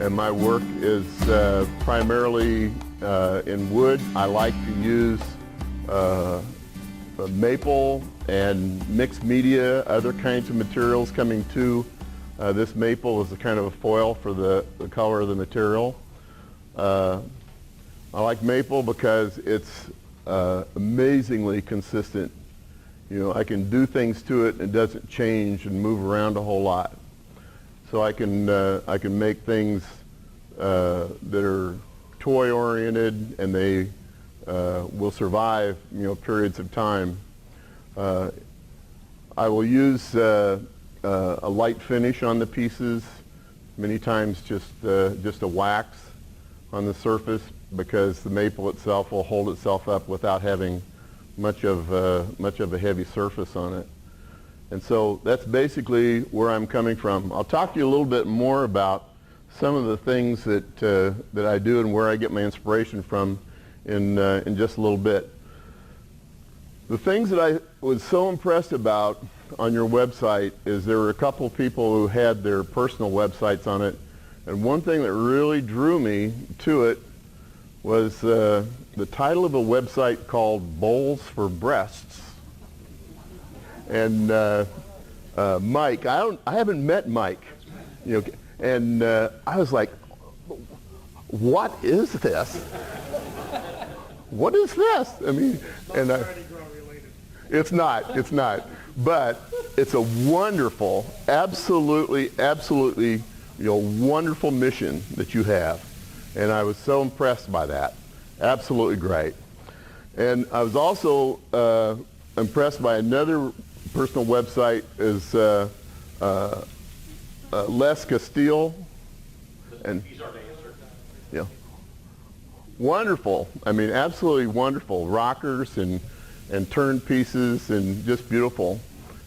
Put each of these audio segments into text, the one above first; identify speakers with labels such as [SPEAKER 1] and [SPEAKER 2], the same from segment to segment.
[SPEAKER 1] and my work is primarily in wood. I like to use maple and mixed media, other kinds of materials coming to this maple as a kind of a foil for the color of the material. I like maple because it's amazingly consistent. You know, I can do things to it and it doesn't change and move around a whole lot. So I can make things that are toy-oriented, and they will survive, you know, periods of time. I will use a light finish on the pieces, many times just a wax on the surface, because the maple itself will hold itself up without having much of a heavy surface on it. And so that's basically where I'm coming from. I'll talk to you a little bit more about some of the things that I do and where I get my inspiration from in just a little bit. The things that I was so impressed about on your website is there were a couple of people who had their personal websites on it, and one thing that really drew me to it was the title of a website called Bowls for Breasts. And Mike, I haven't met Mike, you know, and I was like, what is this? What is this? I mean, and it's not, but it's a wonderful, absolutely, you know, wonderful mission that you have, and I was so impressed by that. Absolutely great. And I was also impressed by another personal website is Les Castile, and
[SPEAKER 2] he's our dancer.
[SPEAKER 1] Yeah, wonderful. I mean, absolutely wonderful. Rockers and turn pieces and just beautiful,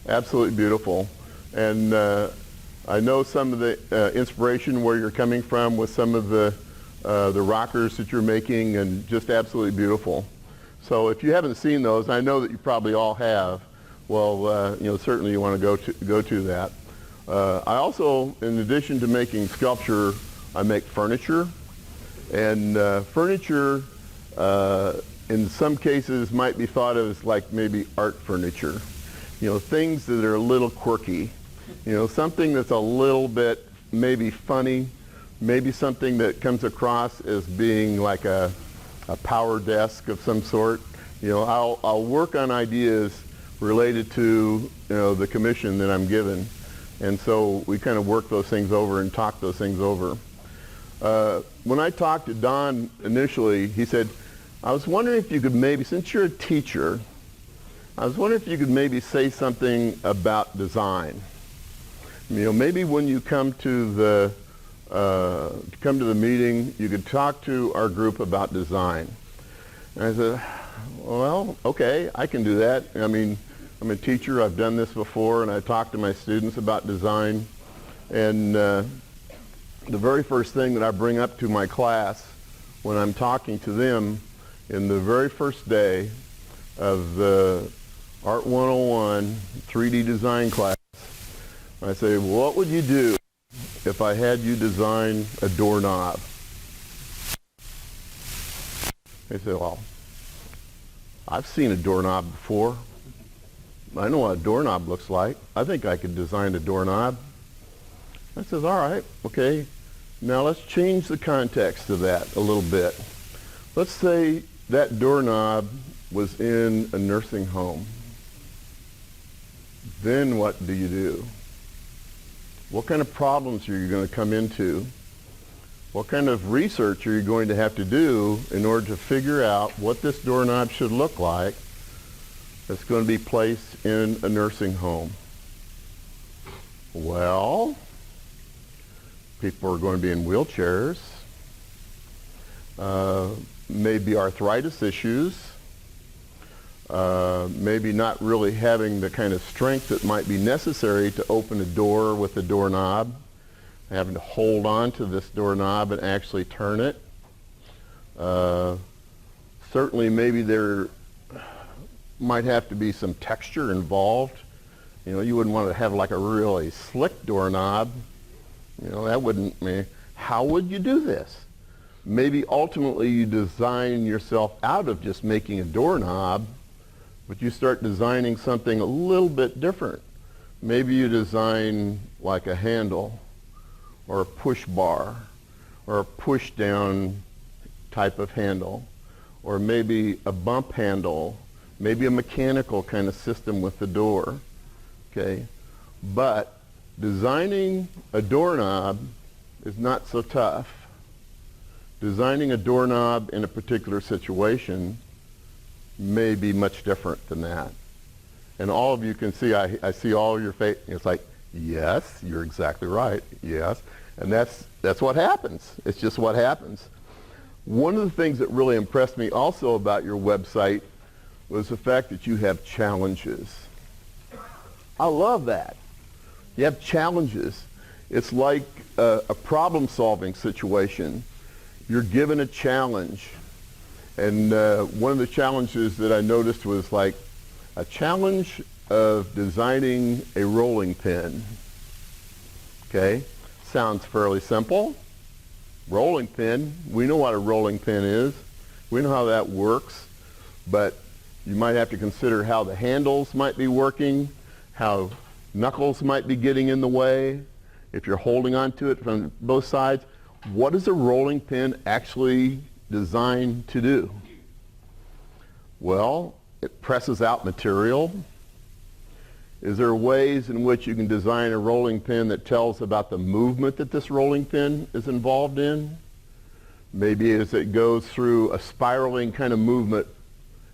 [SPEAKER 1] absolutely beautiful. And I know some of the inspiration where you're coming from with some of the rockers that you're making, and just absolutely beautiful. So if you haven't seen those, I know that you probably all have. Well, you know, certainly you want to go to that. I also, in addition to making sculpture, I make furniture, and furniture in some cases might be thought of as like maybe art furniture. You know, things that are a little quirky. You know, something that's a little bit maybe funny, maybe something that comes across as being like a power desk of some sort. You know, I'll work on ideas related to, you know, the commission that I'm given. And so we kind of work those things over and talk those things over. When I talked to Don initially, he said, I was wondering if you could maybe, since you're a teacher, I was wondering if you could maybe say something about design. You know, maybe when you come to the meeting, you could talk to our group about design. And I said, well, okay, I can do that. I mean, I'm a teacher, I've done this before, and I talk to my students about design. And the very first thing that I bring up to my class when I'm talking to them in the very first day of the Art 101 3D design class, I say, well, what would you do if I had you design a doorknob? They say, well, I've seen a doorknob before. I know what a doorknob looks like. I think I could design a doorknob. I says, all right, okay. Now let's change the context of that a little bit. Let's say that doorknob was in a nursing home. Then what do you do? What kind of problems are you going to come into? What kind of research are you going to have to do in order to figure out what this doorknob should look like that's going to be placed in a nursing home? Well, people are going to be in wheelchairs, maybe arthritis issues, maybe not really having the kind of strength that might be necessary to open a door with a doorknob, having to hold on to this doorknob and actually turn it. Certainly maybe there might have to be some texture involved. You know, you wouldn't want to have like a really slick doorknob. You know, that wouldn't mean. how would you do this? Maybe ultimately you design yourself out of just making a doorknob, but you start designing something a little bit different. Maybe you design like a handle or a push bar or a push down type of handle, or maybe a bump handle, maybe a mechanical kind of system with the door, okay? But designing a doorknob is not so tough. Designing a doorknob in a particular situation may be much different than that. And all of you can see, I see all your face, it's like, yes, you're exactly right, yes. And that's what happens. It's just what happens. One of the things that really impressed me also about your website was the fact that you have challenges. I love that. You have challenges. It's like a problem-solving situation. You're given a challenge. And one of the challenges that I noticed was like a challenge of designing a rolling pin. Okay? Sounds fairly simple. Rolling pin, we know what a rolling pin is. We know how that works, but you might have to consider how the handles might be working, how knuckles might be getting in the way, if you're holding onto it from both sides. What is a rolling pin actually designed to do? Well, it presses out material. Is there ways in which you can design a rolling pin that tells about the movement that this rolling pin is involved in? Maybe as it goes through a spiraling kind of movement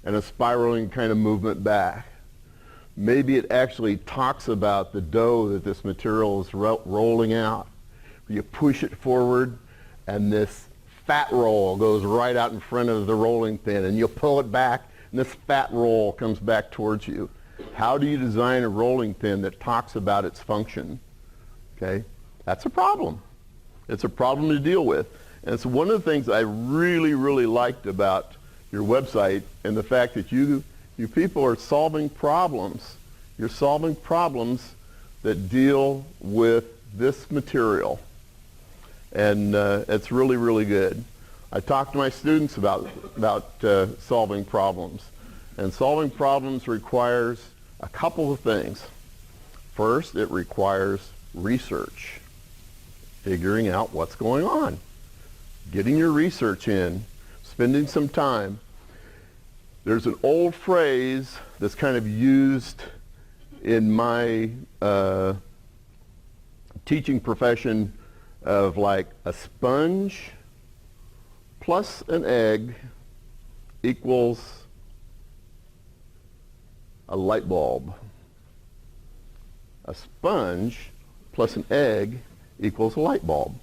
[SPEAKER 1] and a spiraling kind of movement back. Maybe it actually talks about the dough that this material is rolling out. You push it forward and this fat roll goes right out in front of the rolling pin, and you pull it back and this fat roll comes back towards you. How do you design a rolling pin that talks about its function? Okay, that's a problem. It's a problem to deal with. And it's one of the things I really, really liked about your website, and the fact that you people are solving problems. You're solving problems that deal with this material. And it's really, really good. I talk to my students about solving problems. And solving problems requires a couple of things. First, it requires research, figuring out what's going on, getting your research in, spending some time. There's an old phrase that's kind of used in my teaching profession of like a sponge plus an egg equals a light bulb. A sponge plus an egg equals a light bulb.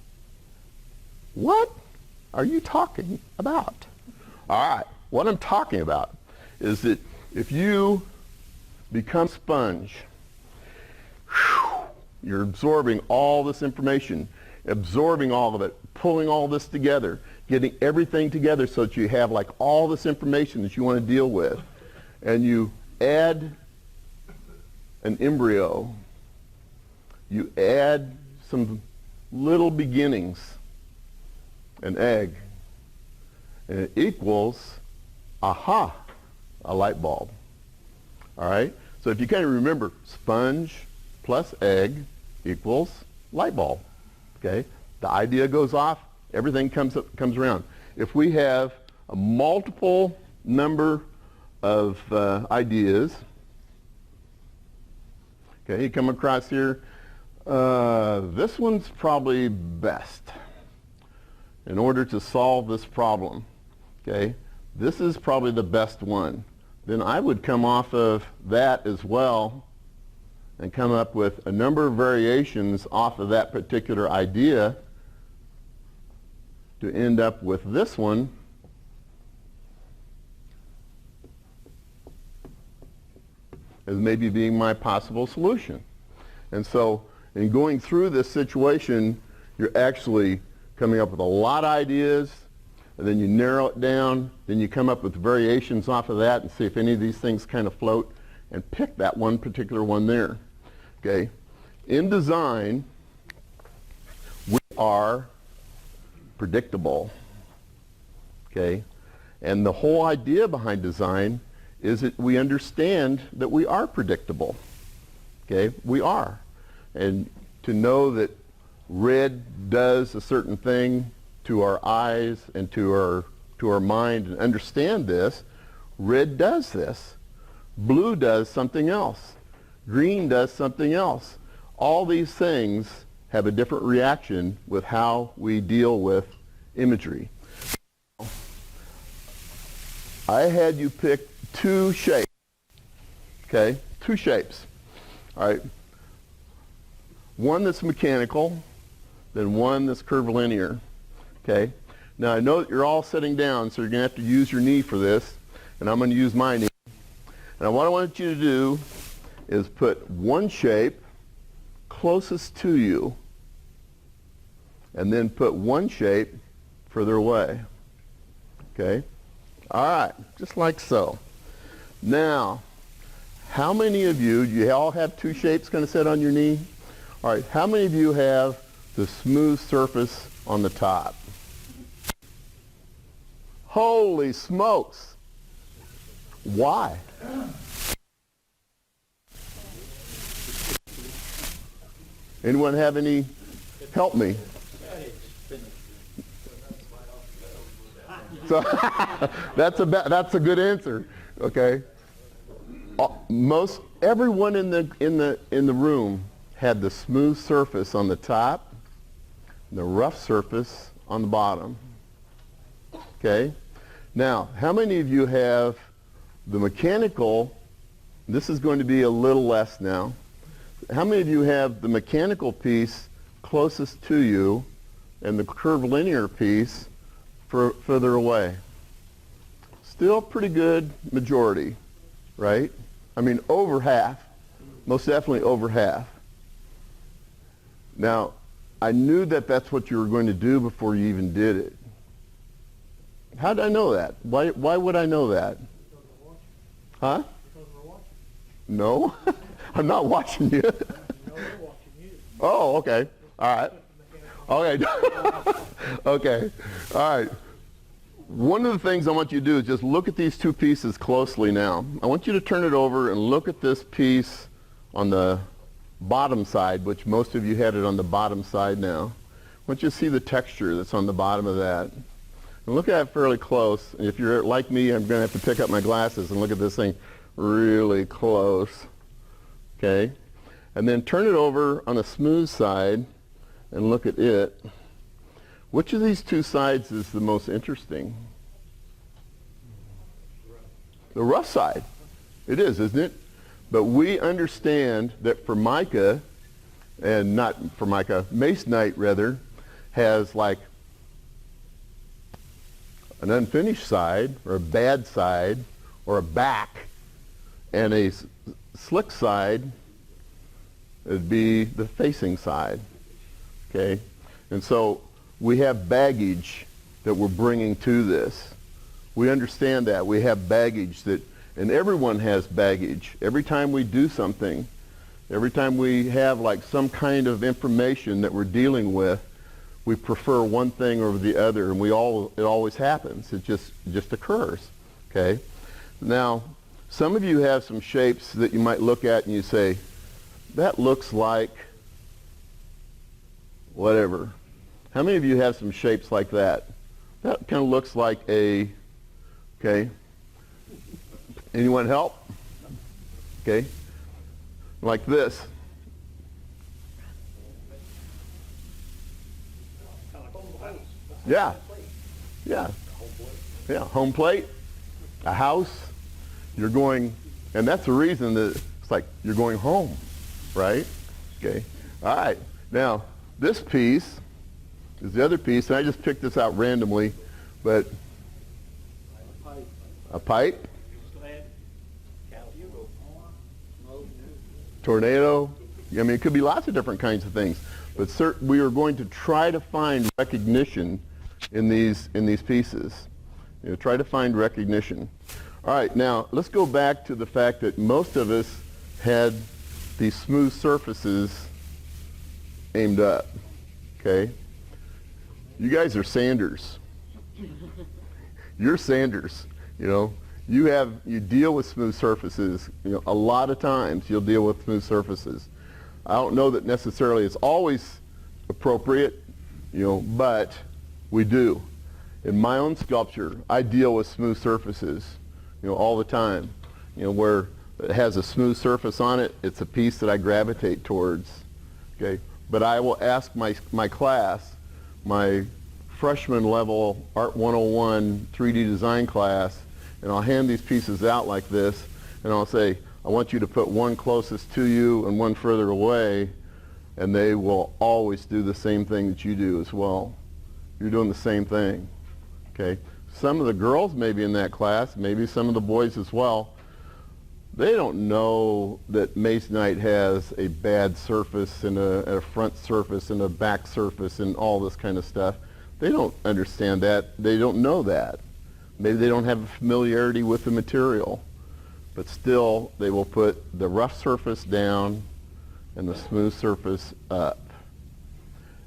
[SPEAKER 1] What are you talking about? All right, what I'm talking about is that if you become a sponge, you're absorbing all this information, absorbing all of it, pulling all this together, getting everything together so that you have like all this information that you want to deal with, and you add an embryo, you add some little beginnings, an egg, and it equals, aha, a light bulb. All right? So if you kind of remember, sponge plus egg equals light bulb. Okay? The idea goes off, everything comes around. If we have a multiple number of ideas, okay, you come across here, this one's probably best in order to solve this problem. Okay, this is probably the best one. Then I would come off of that as well and come up with a number of variations off of that particular idea to end up with this one as maybe being my possible solution. And so in going through this situation, you're actually coming up with a lot of ideas, and then you narrow it down, then you come up with variations off of that and see if any of these things kind of float, and pick that one particular one there. Okay? In design, we are predictable. Okay? And the whole idea behind design is that we understand that we are predictable. Okay? We are. And to know that red does a certain thing to our eyes and to our mind, and understand this, red does this. Blue does something else. Green does something else. All these things have a different reaction with how we deal with imagery. I had you pick two shapes. Okay? Two shapes. All right? One that's mechanical, then one that's curvilinear. Okay? Now I know that you're all sitting down, so you're going to have to use your knee for this, and I'm going to use my knee. And what I want you to do is put one shape closest to you, and then put one shape further away. Okay? All right, just like so. Now, how many of you, do you all have two shapes going to sit on your knee? All right, how many of you have the smooth surface on the top? Holy smokes! Why? Anyone have any? Help me. So that's a good answer. Okay. Everyone in the room had the smooth surface on the top, and the rough surface on the bottom. Okay. Now, how many of you have the mechanical? This is going to be a little less now. How many of you have the mechanical piece closest to you and the curvilinear piece further away? Still pretty good majority, right? I mean, over half. Most definitely over half. Now, I knew that that's what you were going to do before you even did it. How did I know that? Why would I know that? Huh? No, I'm not watching you. Oh, okay. All right. Okay. Okay. All right. One of the things I want you to do is just look at these two pieces closely now. I want you to turn it over and look at this piece on the bottom side, which most of you had it on the bottom side now. I want you to see the texture that's on the bottom of that. And look at it fairly close. And if you're like me, I'm going to have to pick up my glasses and look at this thing really close. Okay? And then turn it over on the smooth side and look at it. Which of these two sides is the most interesting? The rough side. It is, isn't it? But we understand that Formica, and not Formica, Masonite rather, has like an unfinished side, or a bad side, or a back, and a slick side would be the facing side. Okay? And so we have baggage that we're bringing to this. We understand that. We have baggage that, and everyone has baggage. Every time we do something, every time we have like some kind of information that we're dealing with, we prefer one thing over the other, and it always happens. It just occurs. Okay? Now, some of you have some shapes that you might look at and you say, that looks like whatever. How many of you have some shapes like that? That kind of looks like a, okay. Anyone help? Okay. Like this. Yeah. Yeah. Yeah. Home plate. A house. You're going, and that's the reason that it's like you're going home, right? Okay. All right. Now, this piece is the other piece, and I just picked this out randomly, but a pipe, tornado. I mean, it could be lots of different kinds of things, but we are going to try to find recognition in these pieces. You know, try to find recognition. All right, now let's go back to the fact that most of us had these smooth surfaces aimed up. Okay. You guys are sanders. You're sanders, you know. You deal with smooth surfaces, you know, a lot of times you'll deal with smooth surfaces. I don't know that necessarily it's always appropriate, you know, but we do. In my own sculpture, I deal with smooth surfaces, you know, all the time. You know, where it has a smooth surface on it, it's a piece that I gravitate towards, okay? But I will ask my class, my freshman level Art 101 3D design class, and I'll hand these pieces out like this, and I'll say, I want you to put one closest to you and one further away, and they will always do the same thing that you do as well. You're doing the same thing, okay? Some of the girls maybe in that class, maybe some of the boys as well, they don't know that masonite has a bad surface and a front surface and a back surface and all this kind of stuff. They don't understand that. They don't know that. Maybe they don't have a familiarity with the material, but still they will put the rough surface down and the smooth surface up.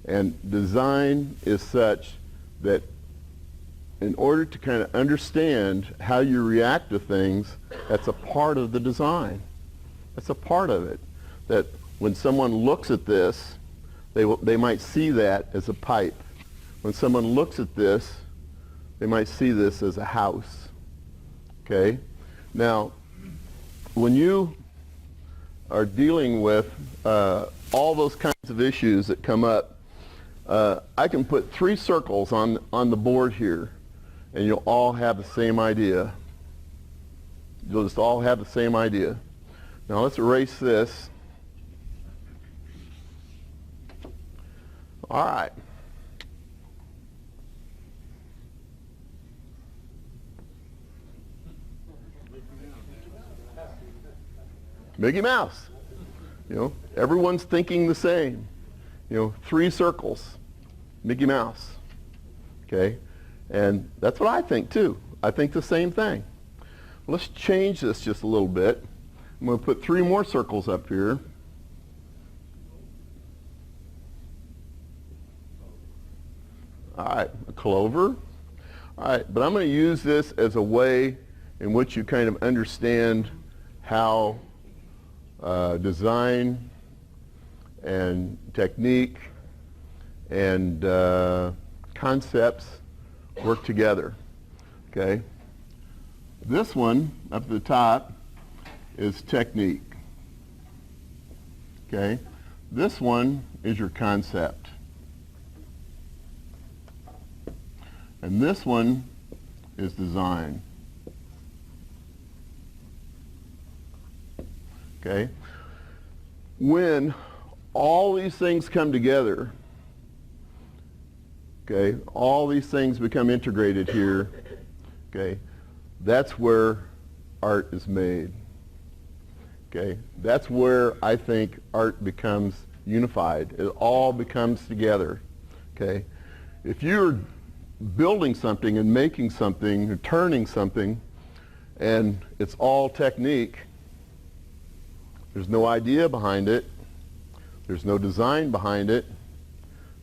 [SPEAKER 1] And design is such that in order to kind of understand how you react to things, that's a part of the design. That's a part of it. That when someone looks at this, they might see that as a pipe. When someone looks at this, they might see this as a house. Okay? Now, when you are dealing with all those kinds of issues that come up, I can put 3 circles on the board here, and you'll all have the same idea. You'll just all have the same idea. Now let's erase this. All right. Mickey Mouse. You know, everyone's thinking the same. You know, 3 circles, Mickey Mouse. Okay? And that's what I think too. I think the same thing. Let's change this just a little bit. I'm going to put 3 more circles up here. All right, a clover. All right, but I'm going to use this as a way in which you kind of understand how design and technique and concepts work together. Okay? This one up at the top is technique. Okay? This one is your concept. And this one is design. Okay? When all these things come together, okay, all these things become integrated here, okay, that's where art is made. Okay? That's where I think art becomes unified. It all becomes together. Okay? If you're building something and making something or turning something and it's all technique, there's no idea behind it, there's no design behind it,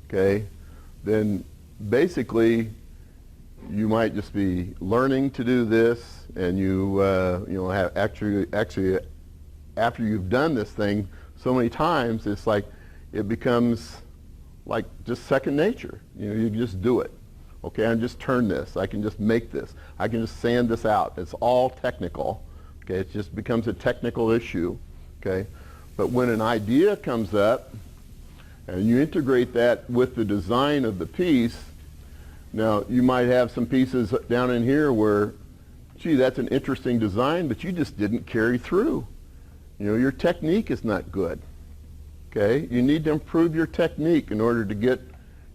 [SPEAKER 1] okay, then basically you might just be learning to do this, and you know, have actually after you've done this thing so many times, it's like it becomes like just second nature. You know, you just do it. Okay, I can just turn this, I can just make this, I can just sand this out. It's all technical. Okay, it just becomes a technical issue. Okay, but when an idea comes up and you integrate that with the design of the piece, now you might have some pieces down in here where, gee, that's an interesting design, but you just didn't carry through. You know, your technique is not good. Okay, you need to improve your technique in order to get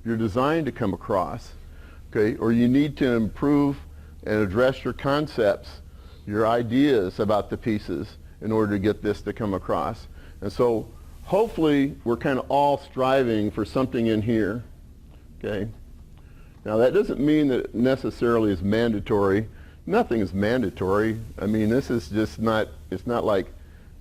[SPEAKER 1] your design to come across. Okay, or you need to improve and address your concepts, your ideas about the pieces in order to get this to come across. And so hopefully we're kind of all striving for something in here. Okay. Now that doesn't mean that it necessarily is mandatory. Nothing is mandatory. I mean, this is just not, it's not like,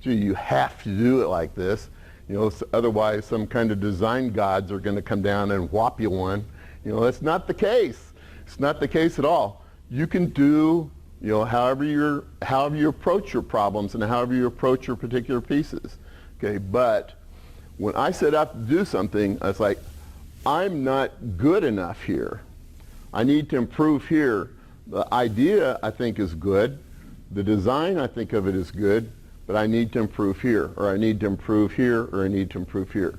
[SPEAKER 1] gee, you have to do it like this. You know, otherwise some kind of design gods are going to come down and whop you one That's not the case. It's not the case at all. You can do, however you approach your problems and however you approach your particular pieces. Okay, but when I set out to do something, I was like, I'm not good enough here. I need to improve here. The idea, I think, is good. The design, I think of it as good, but I need to improve here, or I need to improve here, or I need to improve here.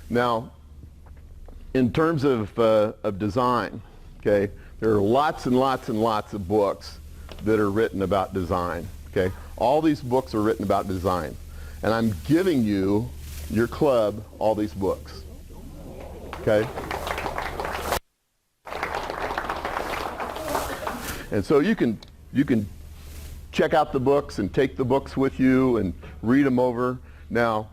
[SPEAKER 1] Now, in terms of design, okay, there are lots and lots and lots of books that are written about design. Okay, all these books are written about design, and I'm giving you, your club, all these books. Okay. And so you can check out the books and take the books with you and read them over. Now,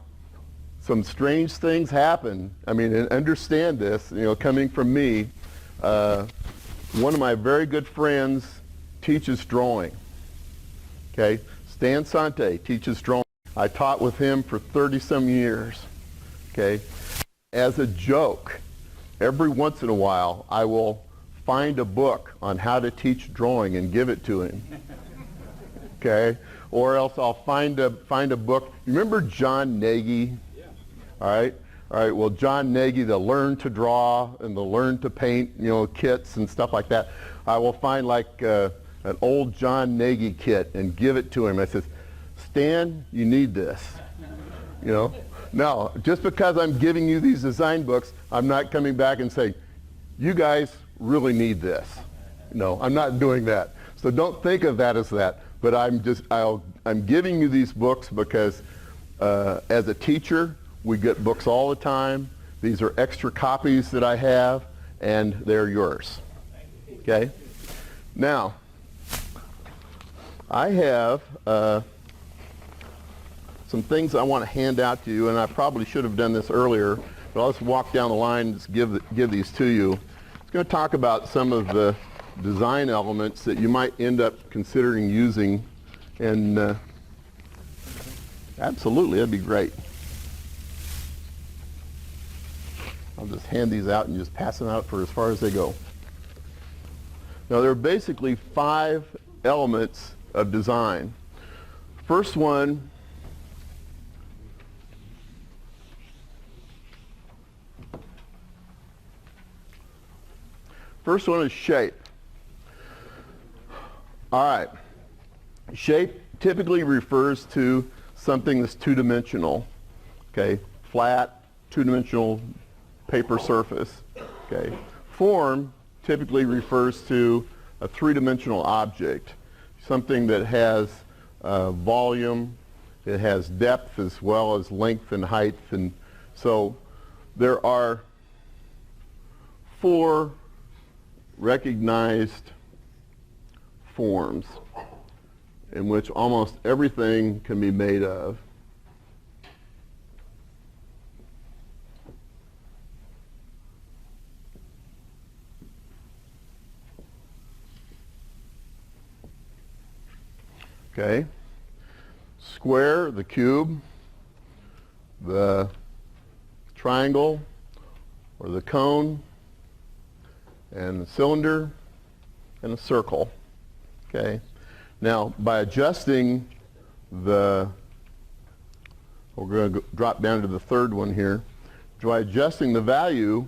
[SPEAKER 1] some strange things happen. I mean, and understand this, coming from me. One of my very good friends teaches drawing. Okay, Stan Sante teaches drawing. I taught with him for 30-some years. Okay, as a joke, every once in a while I will find a book on how to teach drawing and give it to him. Okay, or else I'll find a book. Remember John Nagy? Yeah. All right. Well, John Nagy, the Learn to Draw and the Learn to Paint, kits and stuff like that. I will find like an old John Nagy kit and give it to him. I says, Stan, you need this. Now, just because I'm giving you these design books, I'm not coming back and saying, you guys really need this. No, I'm not doing that. So don't think of that as that. But I'm giving you these books because as a teacher, we get books all the time. These are extra copies that I have, and they're yours. Okay? Now, I have some things I want to hand out to you, and I probably should have done this earlier, but I'll just walk down the line and just give these to you. I'm going to talk about some of the design elements that you might end up considering using, and absolutely, that'd be great. I'll just hand these out and just pass them out for as far as they go. Now, there are basically 5 elements of design. First one is shape. All right. Shape typically refers to something that's two-dimensional. Okay, flat, two-dimensional paper surface. Okay. Form typically refers to a three-dimensional object, something that has volume, it has depth as well as length and height, and so there are 4 recognized forms in which almost everything can be made of. Okay, square, the cube, the triangle or the cone, and the cylinder, and a circle. Okay, now by adjusting we're going to drop down to the third one here. By adjusting the value,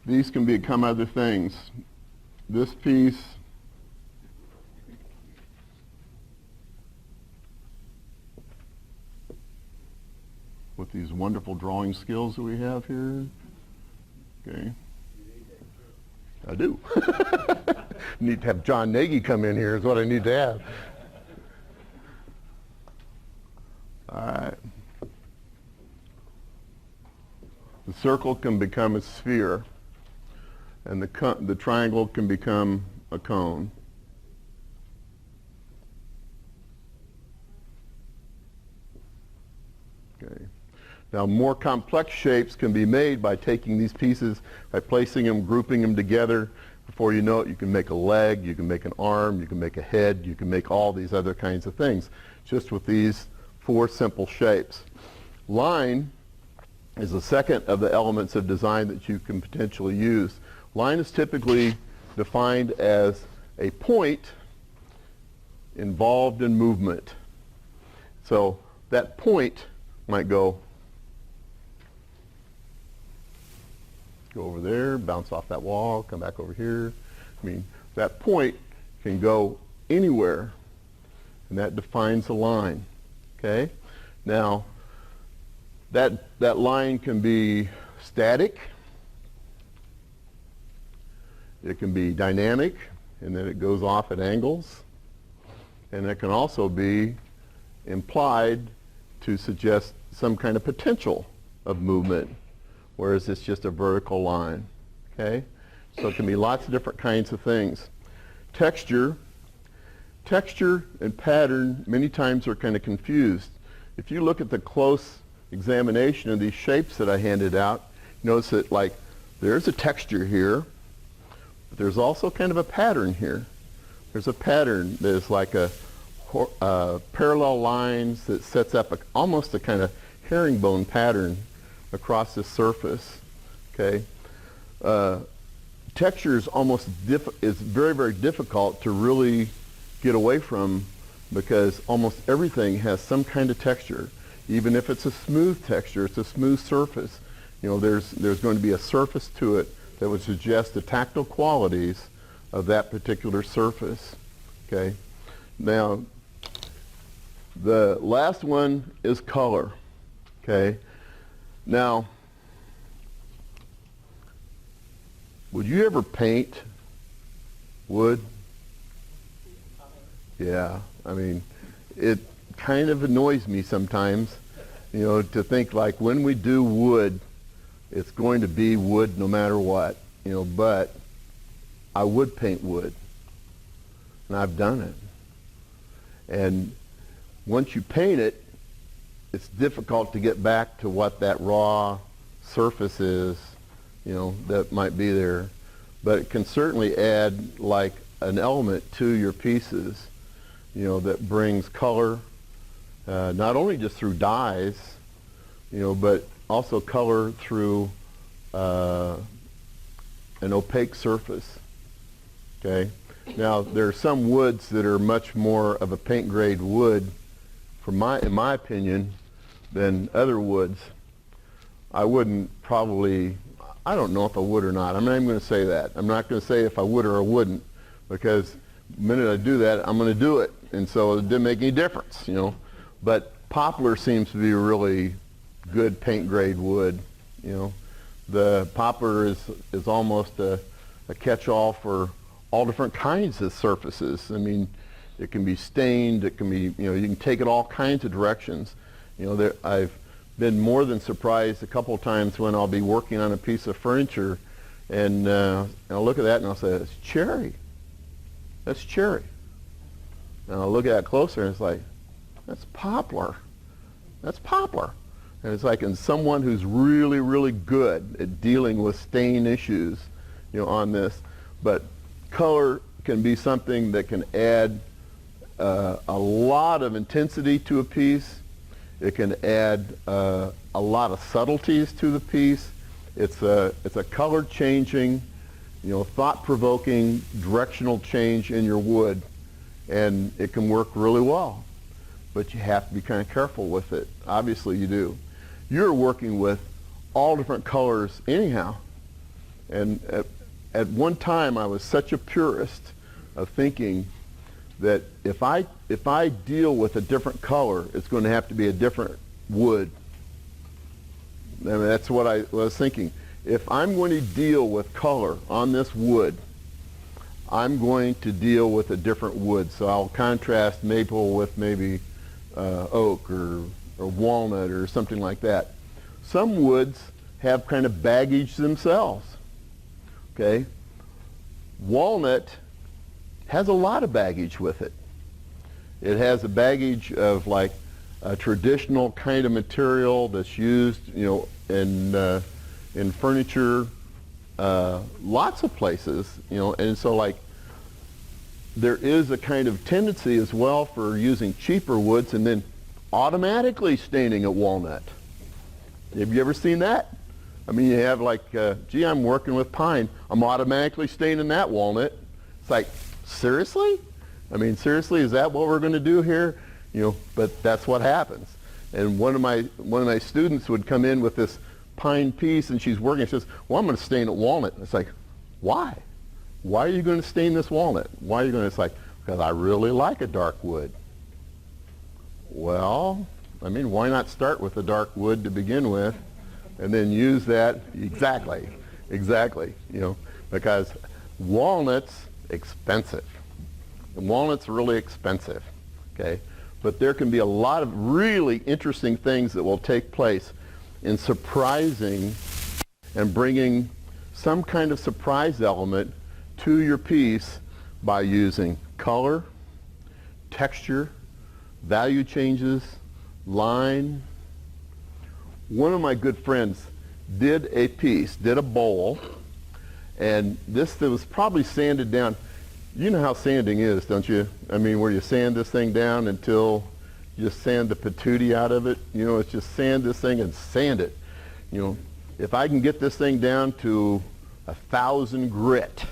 [SPEAKER 1] these can become other things. This piece with these wonderful drawing skills that we have here. Okay. I do. Need to have John Nagy come in here is what I need to have. All right. The circle can become a sphere, and the triangle can become a cone. Okay. Now, more complex shapes can be made by taking these pieces, by placing them, grouping them together. Before you know it, you can make a leg, you can make an arm, you can make a head, you can make all these other kinds of things, just with these 4 simple shapes. Line is the second of the elements of design that you can potentially use. Line is typically defined as a point involved in movement. So that point might go over there, bounce off that wall, come back over here. I mean, that point can go anywhere, and that defines a line. Okay? Now, that line can be static, it can be dynamic, and then it goes off at angles, and it can also be implied to suggest some kind of potential of movement, whereas it's just a vertical line. Okay? So it can be lots of different kinds of things. Texture and pattern many times are kind of confused. If you look at the close examination of these shapes that I handed out, notice that like there's a texture here, but there's also kind of a pattern here. There's a pattern that is like a parallel lines that sets up almost a kind of herringbone pattern across this surface. Okay, texture is is very, very difficult to really get away from, because almost everything has some kind of texture. Even if it's a smooth texture, it's a smooth surface. You know, there's going to be a surface to it that would suggest the tactile qualities of that particular surface. Okay. Now, the last one is color. Okay. Now, would you ever paint wood? Yeah, I mean, it kind of annoys me sometimes, you know, to think like when we do wood, it's going to be wood no matter what, you know, but I would paint wood, and I've done it. And once you paint it, it's difficult to get back to what that raw surface is, you know, that might be there. But it can certainly add like an element to your pieces, you know, that brings color, not only just through dyes, you know, but also color through an opaque surface. Okay. Now, there are some woods that are much more of a paint grade wood, in my opinion, than other woods. I wouldn't probably, I don't know if I would or not. I'm not even going to say that. I'm not going to say if I would or I wouldn't, because the minute I do that, I'm going to do it. And so it didn't make any difference, you know. But poplar seems to be a really good paint grade wood, you know. The poplar is almost a catch-all for all different kinds of surfaces. I mean, it can be stained, it can be, you know, you can take it all kinds of directions. You know, I've been more than surprised a couple of times when I'll be working on a piece of furniture, and I'll look at that and I'll say, it's cherry. That's cherry. And I'll look at it closer and it's like, that's poplar. That's poplar. And it's like, in someone who's really, really good at dealing with stain issues, you know, on this. But color can be something that can add a lot of intensity to a piece. It can add a lot of subtleties to the piece. It's a color changing, you know, thought-provoking directional change in your wood, and it can work really well. But you have to be kind of careful with it. Obviously you do. You're working with all different colors anyhow. And at one time I was such a purist of thinking that if I deal with a different color, it's going to have to be a different wood. I mean, that's what I was thinking. If I'm going to deal with color on this wood, I'm going to deal with a different wood. So I'll contrast maple with maybe oak or walnut or something like that. Some woods have kind of baggage themselves. Okay? Walnut has a lot of baggage with it. It has a baggage of like a traditional kind of material that's used, you know, in furniture, lots of places, you know, and so like there is a kind of tendency as well for using cheaper woods and then automatically staining at walnut. Have you ever seen that? I mean, you have like, gee, I'm working with pine. I'm automatically staining that walnut. It's like, seriously? I mean, seriously, is that what we're going to do here? You know, but that's what happens. And one of my students would come in with this pine piece, and she's working. She says, well, I'm going to stain it walnut. It's like, why? Why are you going to stain this walnut? Why are you going to? It's like, because I really like a dark wood. Well, I mean, why not start with a dark wood to begin with, and then use that? Exactly, you know, because walnut's expensive. And walnut's really expensive, okay? But there can be a lot of really interesting things that will take place in surprising and bringing some kind of surprise element to your piece by using color, texture, value changes, line. One of my good friends did a piece, did a bowl, and this was probably sanded down. You know how sanding is, don't you? I mean, where you sand this thing down until you just sand the patootie out of it. You know, it's just sand this thing and sand it. You know, if I can get this thing down to 1,000 grit,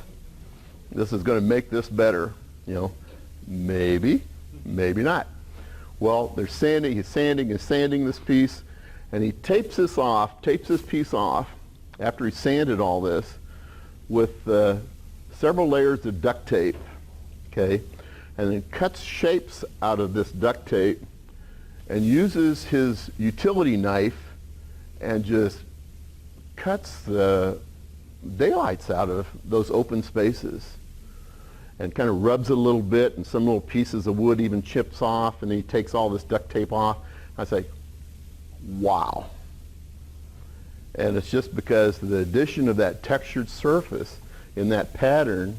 [SPEAKER 1] this is going to make this better. You know, maybe, maybe not. Well, they're sanding, he's sanding this piece, and he tapes this piece off after he sanded all this with several layers of duct tape, okay, and then cuts shapes out of this duct tape and uses his utility knife and just cuts the daylights out of those open spaces and kind of rubs it a little bit, and some little pieces of wood even chips off, and he takes all this duct tape off. I say, wow. And it's just because the addition of that textured surface in that pattern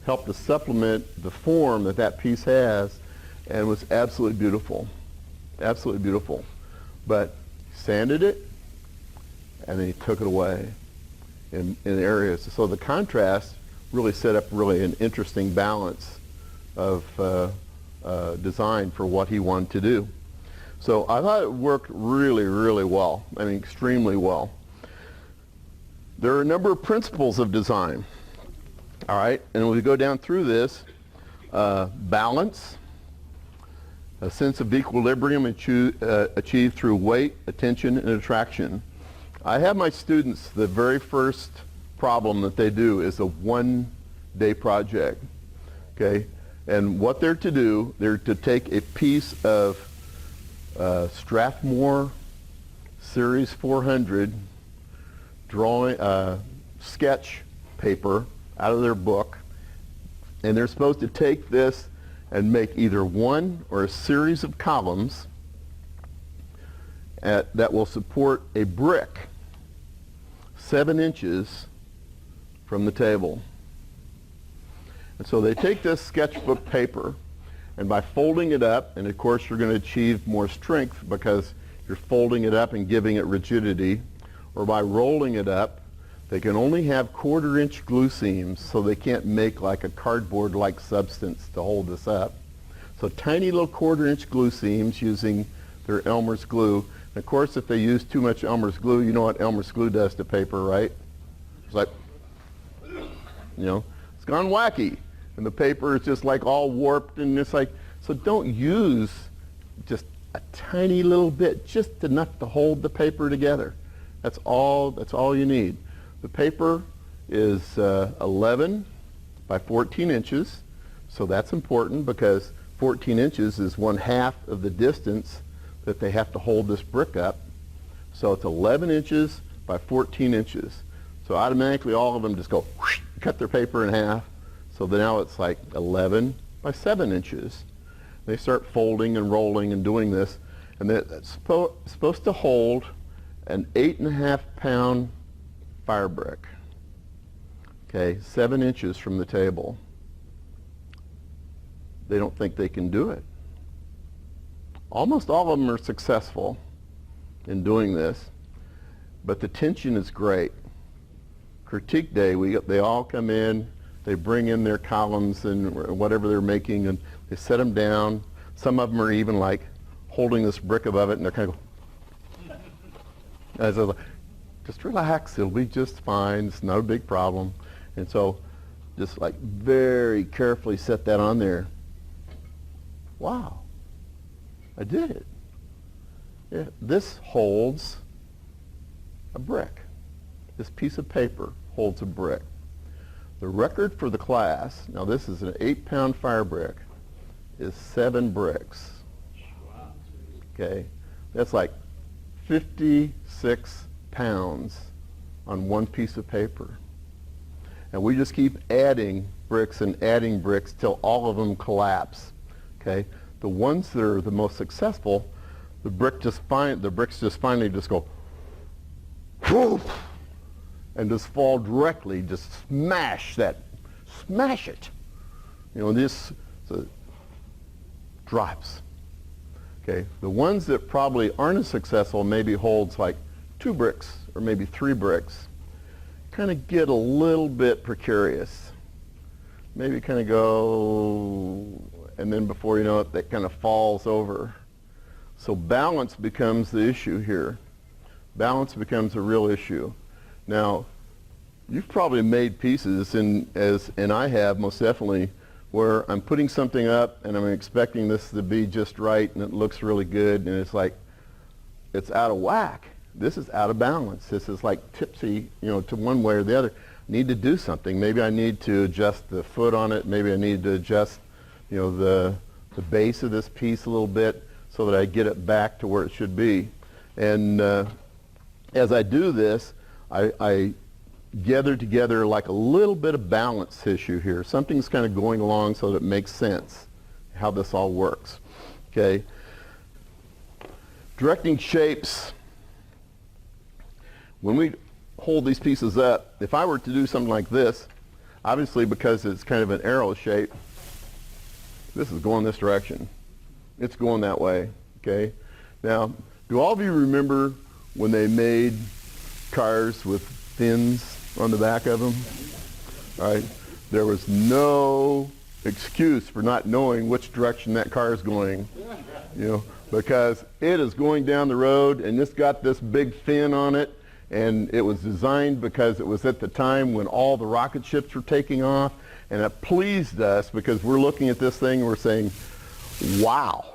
[SPEAKER 1] helped to supplement the form that that piece has, and was absolutely beautiful. Absolutely beautiful. But sanded it, and then he took it away in areas. So the contrast really set up really an interesting balance of design for what he wanted to do. So I thought it worked really, really well. I mean, extremely well. There are a number of principles of design. All right, and we go down through this, balance, a sense of equilibrium achieved through weight, attention, and attraction. I have my students, the very first problem that they do is a one-day project, okay? And what they're to do, they're to take a piece of Strathmore Series 400 drawing, sketch paper out of their book, and they're supposed to take this and make either one or a series of columns that will support a brick 7 inches from the table. And so they take this sketchbook paper, and by folding it up, and of course you're going to achieve more strength because you're folding it up and giving it rigidity, or by rolling it up, they can only have 1/4 inch glue seams, so they can't make like a cardboard-like substance to hold this up. So tiny little 1/4 inch glue seams using their Elmer's glue. And of course, if they use too much Elmer's glue, you know what Elmer's glue does to paper, right? It's like, you know, it's gone wacky. And the paper is just like all warped, and it's like, so don't use just a tiny little bit, just enough to hold the paper together. That's all you need. The paper is 11 by 14 inches, so that's important because 14 inches is 1/2 of the distance that they have to hold this brick up. So it's 11 inches by 14 inches. So automatically all of them just go whoosh, cut their paper in half. So now it's like 11 by 7 inches. They start folding and rolling and doing this, and it's supposed to hold an 8.5 pound fire brick. Okay, 7 inches from the table. They don't think they can do it. Almost all of them are successful in doing this, but the tension is great. Critique day, they all come in, they bring in their columns and whatever they're making, and they set them down. Some of them are even like holding this brick above it, and they're kind of just relax, it'll be just fine, it's not a big problem. And so just like very carefully set that on there. Wow, I did it. Yeah, this holds a brick. This piece of paper holds a brick. The record for the class, now this is an 8-pound fire brick, is 7 bricks. Okay, that's like 56 pounds on one piece of paper. And we just keep adding bricks till all of them collapse. Okay, the ones that are the most successful, the bricks just finally just go whoosh, and just fall directly, just smash it. You know, this drops. Okay, the ones that probably aren't as successful maybe holds like 2 bricks or maybe 3 bricks. Kind of get a little bit precarious. Maybe kind of go, and then before you know it, that kind of falls over. So balance becomes the issue here. Balance becomes a real issue. Now, you've probably made pieces, and I have most definitely, where I'm putting something up and I'm expecting this to be just right and it looks really good, and it's like, it's out of whack. This is out of balance. This is like tipsy, you know, to one way or the other. I need to do something. Maybe I need to adjust the foot on it. Maybe I need to adjust, you know, the base of this piece a little bit so that I get it back to where it should be. And as I do this, I gather together like a little bit of balance issue here. Something's kind of going along so that it makes sense how this all works. Okay. Directing shapes. When we hold these pieces up, if I were to do something like this, obviously because it's kind of an arrow shape, this is going this direction. It's going that way. Okay. Now, do all of you remember when they made cars with fins on the back of them? All right. There was no excuse for not knowing which direction that car is going, you know, because it is going down the road and it's got this big fin on it, and it was designed because it was at the time when all the rocket ships were taking off, and it pleased us because we're looking at this thing and we're saying, wow,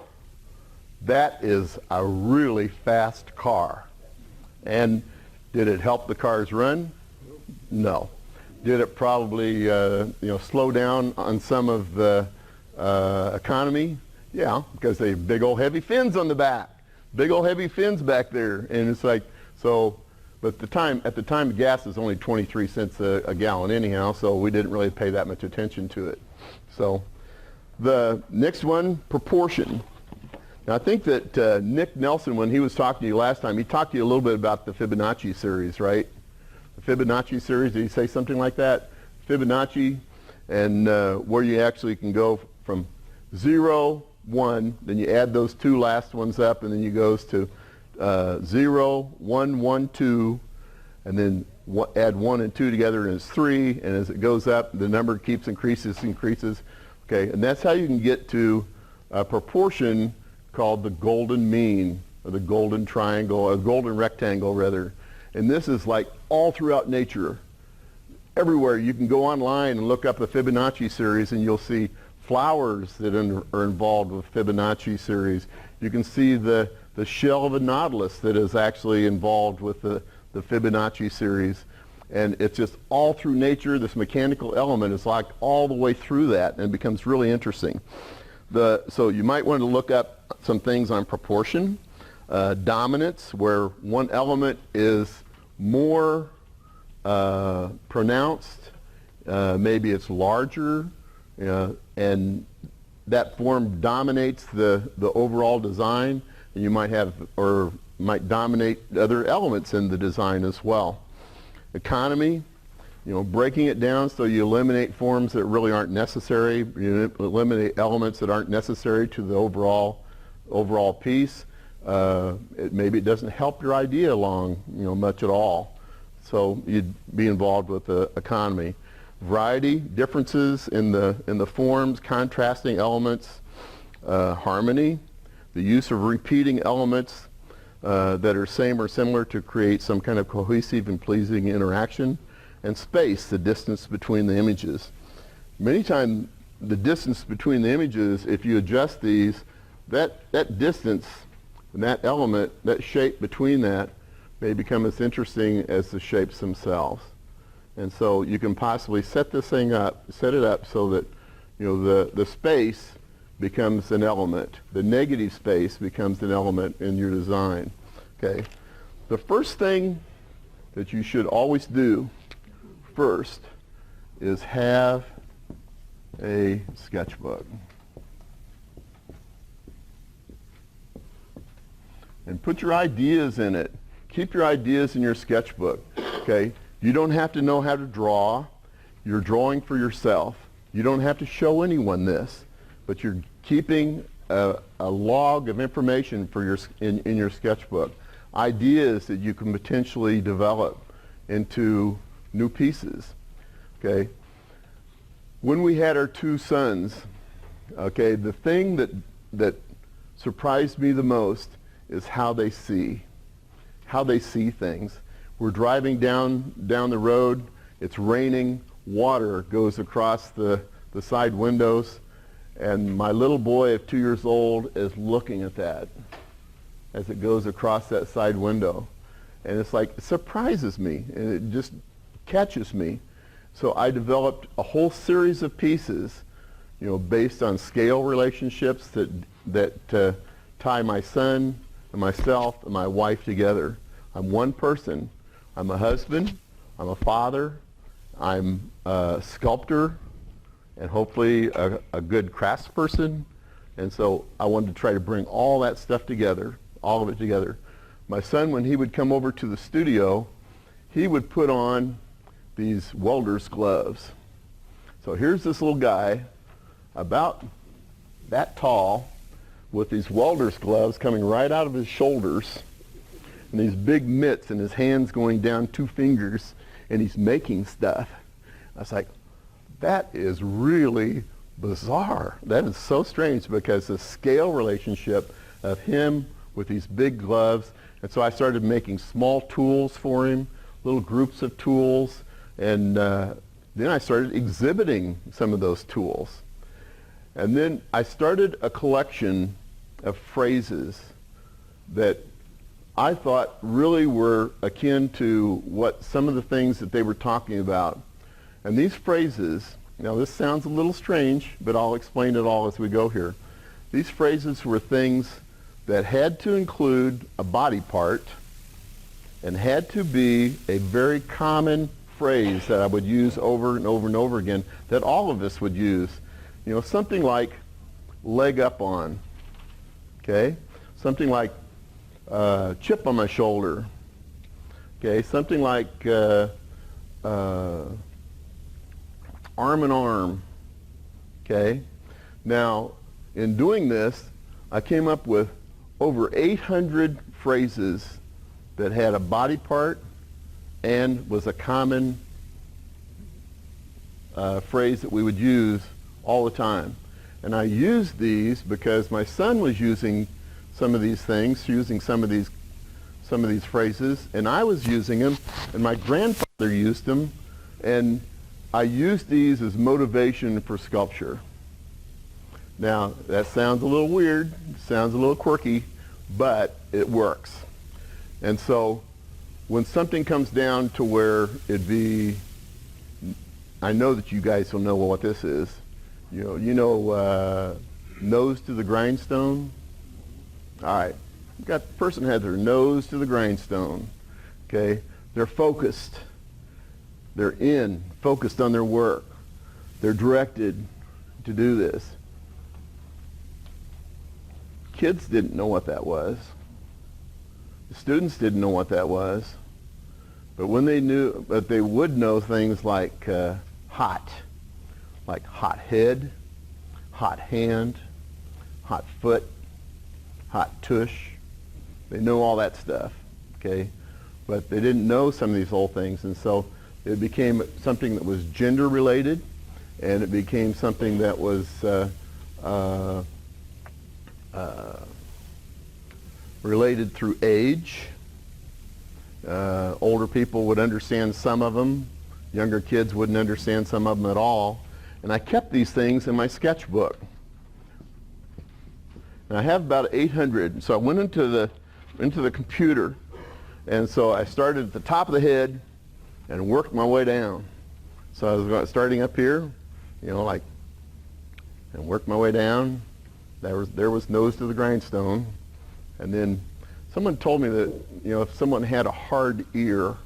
[SPEAKER 1] that is a really fast car. And did it help the cars run? No. Did it probably slow down on some of the economy? Yeah, because they have big old heavy fins on the back, big old heavy fins back there, and it's like so. But at the time, gas is only 23 cents a gallon anyhow, so we didn't really pay that much attention to it. So the next one, proportion. Now I think that Nick Nelson, when he was talking to you last time, he talked to you a little bit about the Fibonacci series, right? The Fibonacci series, did he say something like that? Fibonacci, and where you actually can go from 0, 1, then you add those 2 last ones up, and then you goes to 0, 1, 1, 2, and then add 1 and 2 together, and it's 3, and as it goes up, the number keeps increases. Okay, and that's how you can get to a proportion called the golden mean, or the golden triangle, or golden rectangle rather. And this is like all throughout nature. Everywhere you can go online and look up the Fibonacci series, and you'll see flowers that are involved with Fibonacci series. You can see the shell of a nautilus that is actually involved with the Fibonacci series. And it's just all through nature. This mechanical element is like all the way through that, and it becomes really interesting. So you might want to look up some things on proportion, dominance, where one element is more pronounced, maybe it's larger, and that form dominates the overall design, and you might have, or might dominate other elements in the design as well. Economy, breaking it down so you eliminate forms that really aren't necessary, you eliminate elements that aren't necessary to the overall piece. Maybe it doesn't help your idea along, much at all. So you'd be involved with the economy. Variety, differences in the forms, contrasting elements, harmony, the use of repeating elements, that are same or similar to create some kind of cohesive and pleasing interaction, and space, the distance between the images. Many times the distance between the images, if you adjust these, that distance and that element, that shape between that, may become as interesting as the shapes themselves. And so you can possibly set this thing up, set it up so that the space becomes an element. The negative space becomes an element in your design. Okay. The first thing that you should always do first is have a sketchbook. And put your ideas in it. Keep your ideas in your sketchbook. Okay. You don't have to know how to draw. You're drawing for yourself. You don't have to show anyone this, but you're keeping a log of information for in your sketchbook. Ideas that you can potentially develop into new pieces. Okay. When we had our two sons, okay, the thing that surprised me the most is how they see things. We're driving down the road, it's raining, water goes across the side windows, and my little boy of 2 years old is looking at that as it goes across that side window. And it's like, it surprises me, and it just catches me. So I developed a whole series of pieces, based on scale relationships that tie my son and myself and my wife together. I'm one person. I'm a husband, I'm a father, I'm a sculptor, and hopefully a good craftsperson. And so I wanted to try to bring all that stuff together, all of it together. My son, when he would come over to the studio, he would put on these welder's gloves. So here's this little guy, about that tall, with these welder's gloves coming right out of his shoulders, and these big mitts, and his hands going down 2 fingers, and he's making stuff. I was like, that is really bizarre. That is so strange, because the scale relationship of him with these big gloves. And so I started making small tools for him, little groups of tools, and then I started exhibiting some of those tools. And then I started a collection of phrases that I thought really were akin to what some of the things that they were talking about. And these phrases, now this sounds a little strange, but I'll explain it all as we go here. These phrases were things that had to include a body part and had to be a very common phrase that I would use over and over and over again, that all of us would use. Something like leg up on, okay? Something like chip on my shoulder, okay? Something like arm in arm, okay? Now, in doing this, I came up with over 800 phrases that had a body part and was a common phrase that we would use all the time. And I used these because my son was using some of these things, using some of these phrases, and I was using them, and my grandfather used them, and I used these as motivation for sculpture. Now, that sounds a little weird, sounds a little quirky, but it works. And so when something comes down to where it'd be, I know that you guys will know what this is. Nose to the grindstone. All right, you've got the person has their nose to the grindstone. Okay, they're focused. They're focused on their work. They're directed to do this. Kids didn't know what that was. The students didn't know what that was. But when they knew, but they would know things like hot head, hot hand, hot foot, hot tush. They know all that stuff, okay? But they didn't know some of these old things, and so it became something that was gender related, and it became something that was related through age. Older people would understand some of them. Younger kids wouldn't understand some of them at all. And I kept these things in my sketchbook. And I have about 800. So I went into the computer, and so I started at the top of the head and worked my way down. So I was starting up here, you know, like, and worked my way down. There was nose to the grindstone. And then someone told me that, you know, if someone had a hard ear,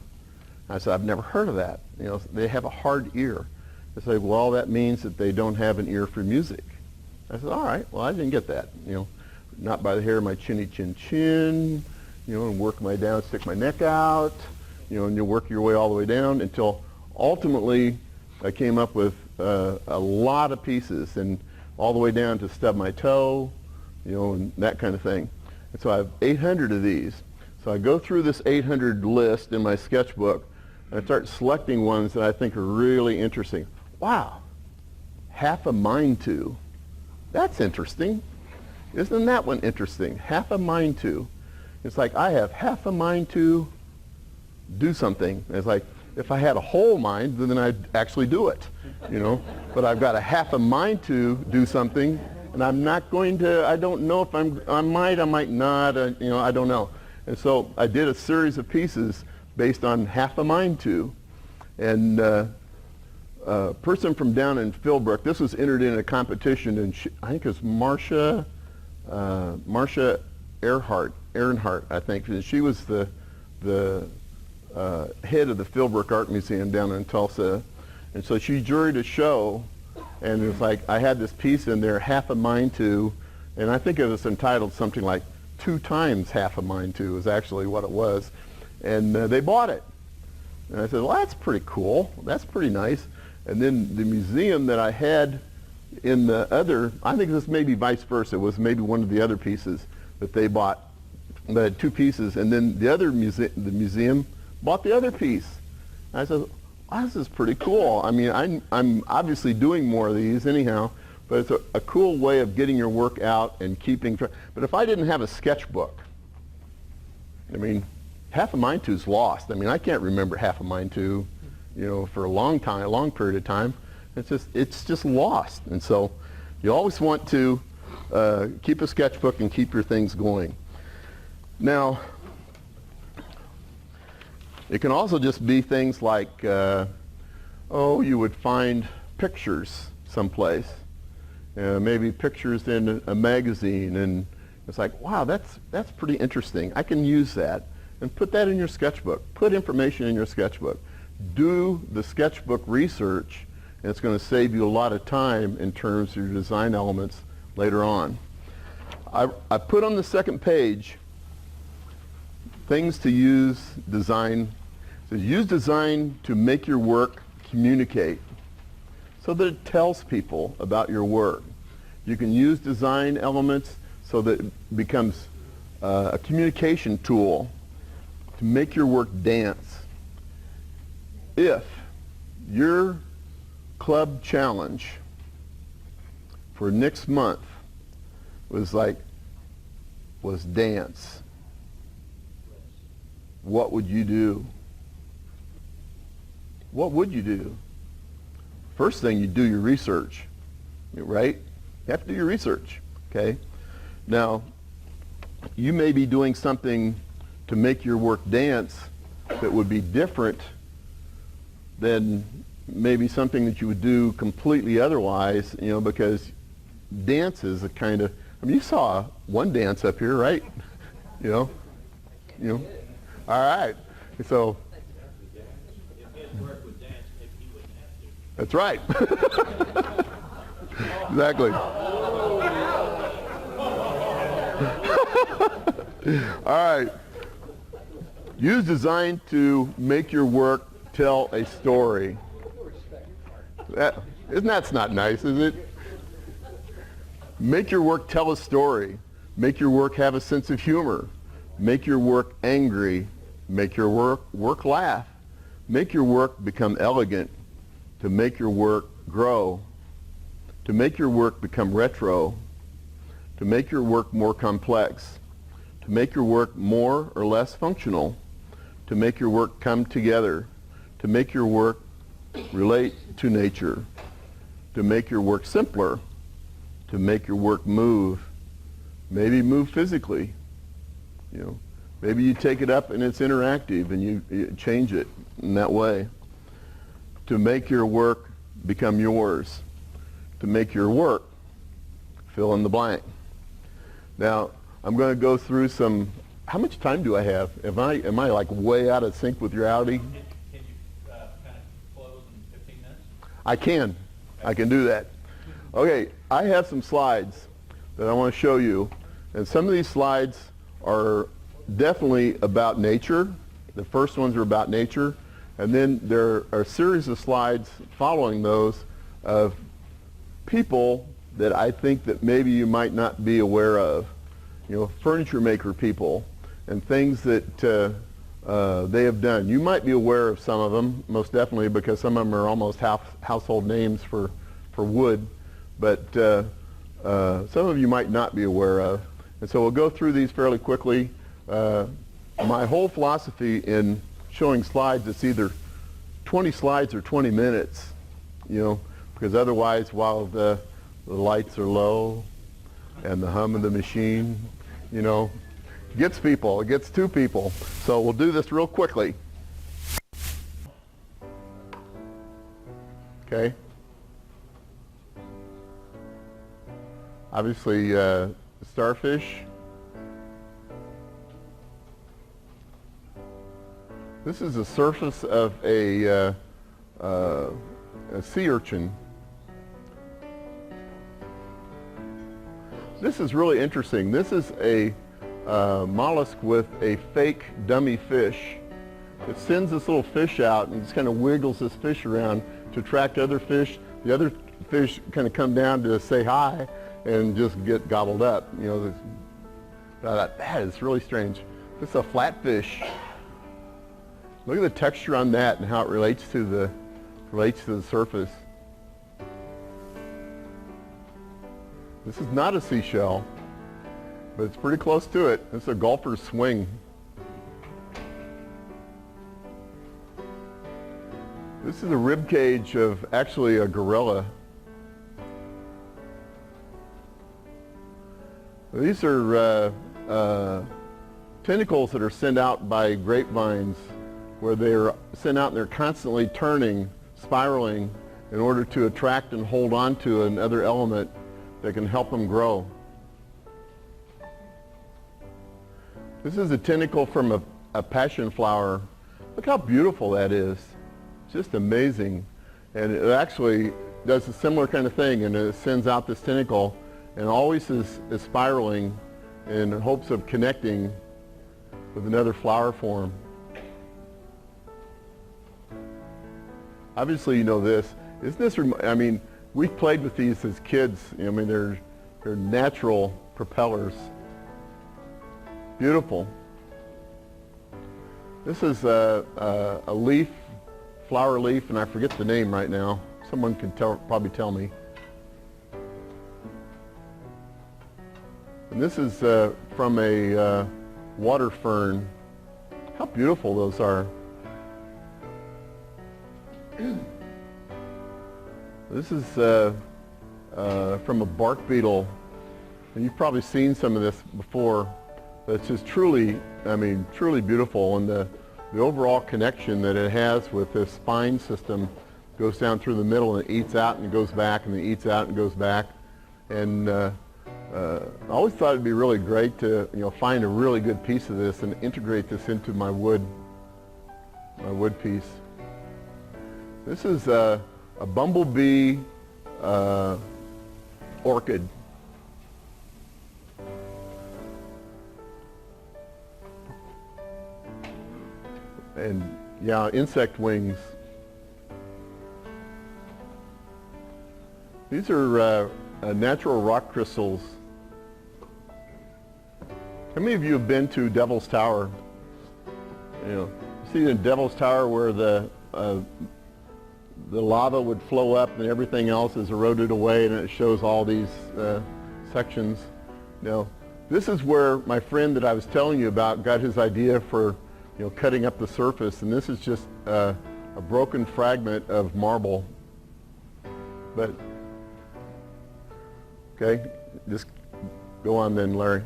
[SPEAKER 1] I said, I've never heard of that. You know, they have a hard ear. They say, well, that means that they don't have an ear for music. I said, all right, well, I didn't get that. You know, not by the hair of my chinny chin chin, you know, and work my way down, stick my neck out, you know, and you work your way all the way down until ultimately I came up with a lot of pieces, and all the way down to stub my toe, you know, and that kind of thing. And so I have 800 of these. So I go through this 800 list in my sketchbook, and I start selecting ones that I think are really interesting. Wow, half a mind to. That's interesting. Isn't that one interesting? Half a mind to. It's like I have half a mind to do something. It's like if I had a whole mind, then I'd actually do it, you know. But I've got a half a mind to do something, and I'm not going to. I don't know if I might not. You know, I don't know. And so I did a series of pieces based on half a mind to, and a person from down in Philbrook. This was entered in a competition, and I think it was Marcia Earnhardt, I think. And she was the head of the Philbrook Art Museum down in Tulsa, and so she juried a show, and it was like I had this piece in there, half a mind to, and I think it was entitled something like 2 times half a mind to is actually what it was, and they bought it, and I said, well, that's pretty cool, that's pretty nice. And then the museum that I had in the other, I think this may be vice versa, it was maybe one of the other pieces that they bought. They had 2 pieces, and then the museum bought the other piece. And I said, wow, this is pretty cool. I mean, I'm obviously doing more of these anyhow, but it's a cool way of getting your work out and keeping track. But if I didn't have a sketchbook, I mean, half a mind to's lost. I mean, I can't remember half a mind to, you know, for a long time, a long period of time. It's just lost. And so you always want to keep a sketchbook and keep your things going. Now, it can also just be things like, oh, you would find pictures someplace, maybe pictures in a magazine, and it's like, wow, that's pretty interesting. I can use that, and put that in your sketchbook. Put information in your sketchbook. Do the sketchbook research, and it's going to save you a lot of time in terms of your design elements later on. I put on the second page things to use design. So use design to make your work communicate so that it tells people about your work. You can use design elements so that it becomes a communication tool to make your work dance. If your club challenge for next month was dance, what would you do? What would you do? First thing, you do your research, right? You have to do your research, okay? Now, you may be doing something to make your work dance that would be different than maybe something that you would do completely otherwise, you know, because dance is a kind of, I mean, you saw one dance up here, right? You know? All right. So, that's right. Exactly. All right. Use design to make your work tell a story. That's not nice, is it? Make your work tell a story. Make your work have a sense of humor. Make your work angry. Make your work laugh. Make your work become elegant. To make your work grow. To make your work become retro. To make your work more complex. To to make your work more or less functional, to make your work come together, to make your work relate to nature, to make your work simpler, to make your work move, maybe move physically. You know, maybe you take it up and it's interactive and you change it in that way. To make your work become yours, to make your work fill in the blank. Now, I'm going to go through some. How much time do I have? Am I like way out of sync with reality?
[SPEAKER 2] Can you kind of close in 15 minutes?
[SPEAKER 1] I can. I can do that. Okay, I have some slides that I want to show you, and some of these slides are definitely about nature. The first ones are about nature, and then there are a series of slides following those of people that I think that maybe you might not be aware of. You know, furniture maker people and things that they have done. You might be aware of some of them, most definitely, because some of them are almost household names for wood, but some of you might not be aware of. And so we'll go through these fairly quickly. My whole philosophy in showing slides, it's either 20 slides or 20 minutes, you know, because otherwise while the lights are low and the hum of the machine, you know, gets people, it gets to people. So we'll do this real quickly. Okay. Obviously, starfish. This is the surface of a sea urchin. This is really interesting. This is a mollusk with a fake dummy fish. It sends this little fish out and just kind of wiggles this fish around to attract other fish. The other fish kind of come down to say hi and just get gobbled up. You know, that is really strange. This is a flatfish. Look at the texture on that and how it relates to the surface. This is not a seashell, but it's pretty close to it. This is a golfer's swing. This is a rib cage of actually a gorilla. These are tentacles that are sent out by grapevines, where they're sent out and they're constantly turning, spiraling, in order to attract and hold on to another element that can help them grow. This is a tentacle from a passion flower. Look how beautiful that is. Just amazing. And it actually does a similar kind of thing, and it sends out this tentacle and always is spiraling in hopes of connecting with another flower form. Obviously you know this. Isn't this, I mean, we played with these as kids. I mean, they're natural propellers. Beautiful. This is a leaf, flower leaf, and I forget the name right now. Someone can probably tell me. And this is from a water fern. How beautiful those are. This is from a bark beetle, and you've probably seen some of this before, but it's just truly, I mean, truly beautiful, and the overall connection that it has with this spine system goes down through the middle and it eats out and it goes back and it eats out and goes back. And I always thought it'd be really great to, you know, find a really good piece of this and integrate this into my wood piece. This is a bumblebee orchid. And yeah, insect wings. These are natural rock crystals. How many of you have been to Devil's Tower? You know, see the Devil's Tower where the lava would flow up and everything else is eroded away, and it shows all these sections. You know, This is where my friend that I was telling you about got his idea for, cutting up the surface, and this is just a broken fragment of marble. But, okay, just go on then, Larry.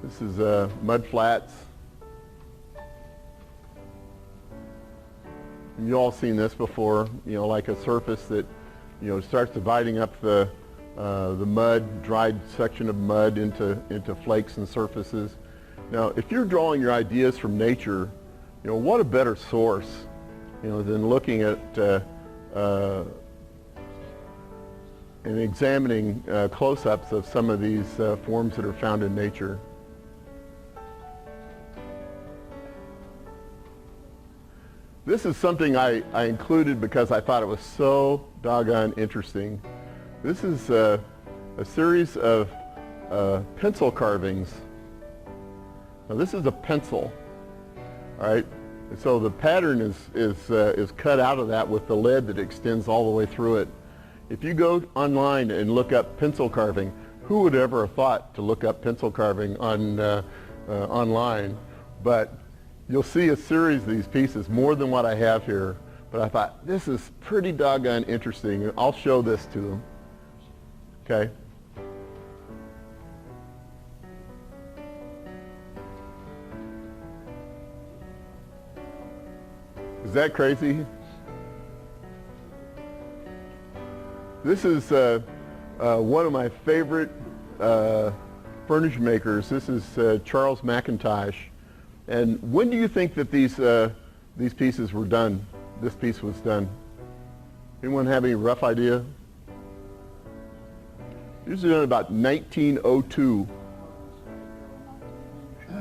[SPEAKER 1] This is mud flats. You've all seen this before, like a surface that, starts dividing up the mud, dried section of mud into flakes and surfaces. Now, if you're drawing your ideas from nature, what a better source, than looking at and examining close-ups of some of these forms that are found in nature. This is something I included because I thought it was so doggone interesting. This is a series of pencil carvings. Now this is a pencil, all right? And so the pattern is cut out of that with the lead that extends all the way through it. If you go online and look up pencil carving, who would ever have thought to look up pencil carving online? But you'll see a series of these pieces, more than what I have here. But I thought, this is pretty doggone interesting. I'll show this to them. Okay? Is that crazy? This is one of my favorite furniture makers. This is Charles McIntosh. And when do you think that these pieces were done? This piece was done. Anyone have any rough idea? These were done about 1902.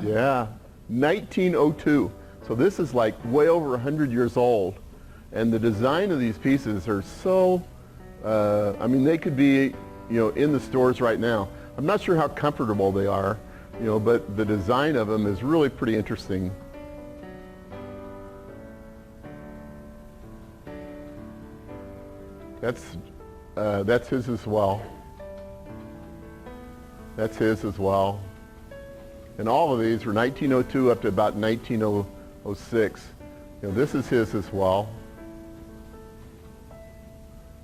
[SPEAKER 1] Yeah, 1902. So this is like way over 100 years old. And the design of these pieces are so, I mean, they could be, in the stores right now. I'm not sure how comfortable they are. But the design of them is really pretty interesting. That's his as well. That's his as well. And all of these were 1902 up to about 1906. This is his as well.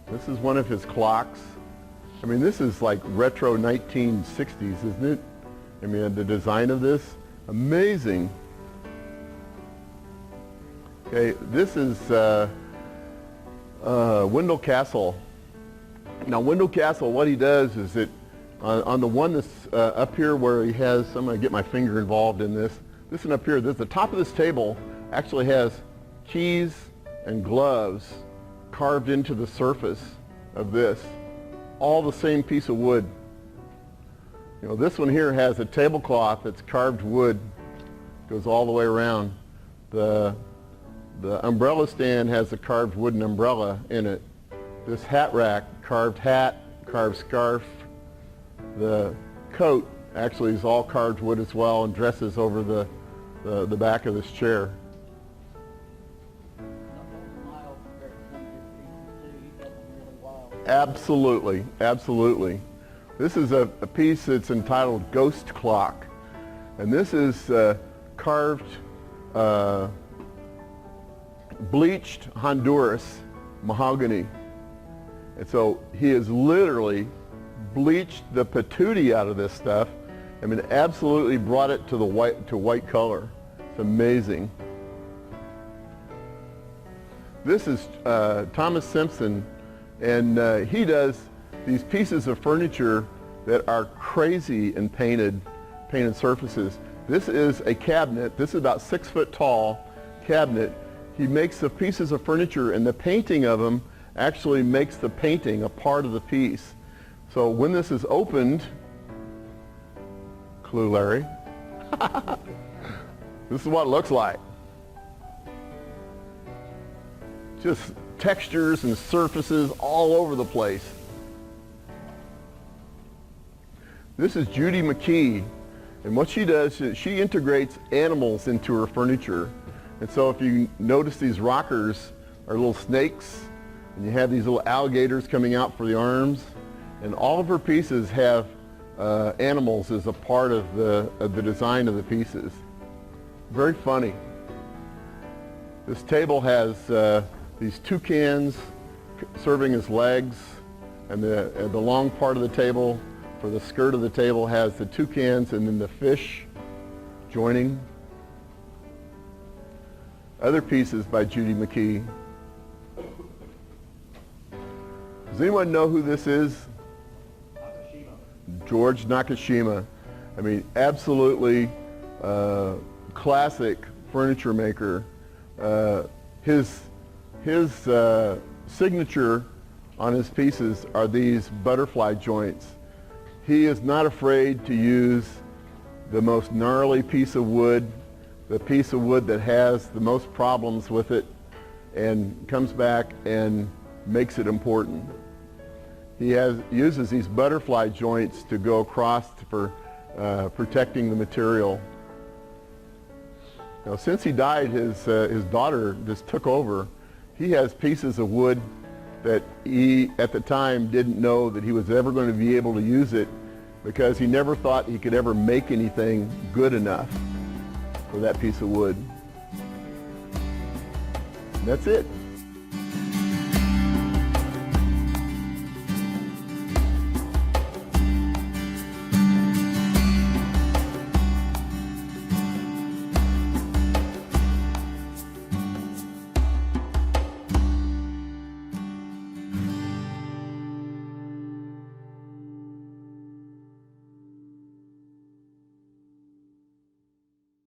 [SPEAKER 1] This is one of his clocks. I mean, this is like retro 1960s, isn't it? I mean, the design of this, amazing. Okay, this is Wendell Castle. Now, Wendell Castle, what he does is that on the one that's up here where he has, I'm going to get my finger involved in this. This one up here, the top of this table actually has keys and gloves carved into the surface of this. All the same piece of wood. This one here has a tablecloth that's carved wood, goes all the way around. The umbrella stand has a carved wooden umbrella in it. This hat rack, carved hat, carved scarf. The coat actually is all carved wood as well and dresses over the back of this chair. Absolutely, absolutely. This is a piece that's entitled Ghost Clock. And this is carved, bleached Honduras mahogany. And so he has literally bleached the patootie out of this stuff. I mean, absolutely brought it to the white color. It's amazing. This is Thomas Simpson, and he does these pieces of furniture that are crazy in painted surfaces. This is a cabinet. This is about 6 foot tall cabinet. He makes the pieces of furniture, and the painting of them actually makes the painting a part of the piece. So when this is opened, clue, Larry, this is what it looks like. Just textures and surfaces all over the place. This is Judy McKee, and what she does is she integrates animals into her furniture. And so if you notice, these rockers are little snakes, and you have these little alligators coming out for the arms, and all of her pieces have animals as a part of the design of the pieces. Very funny. This table has these toucans serving as legs, and the long part of the table for the skirt of the table has the toucans and then the fish joining. Other pieces by Judy McKee. Does anyone know who this is?
[SPEAKER 2] Nakashima.
[SPEAKER 1] George Nakashima. I mean, absolutely classic furniture maker. His signature on his pieces are these butterfly joints. He is not afraid to use the most gnarly piece of wood, the piece of wood that has the most problems with it, and comes back and makes it important. He uses these butterfly joints to go across for protecting the material. Now, since he died, his daughter just took over. He has pieces of wood that he, at the time, didn't know that he was ever going to be able to use it, because he never thought he could ever make anything good enough for that piece of wood. And that's it.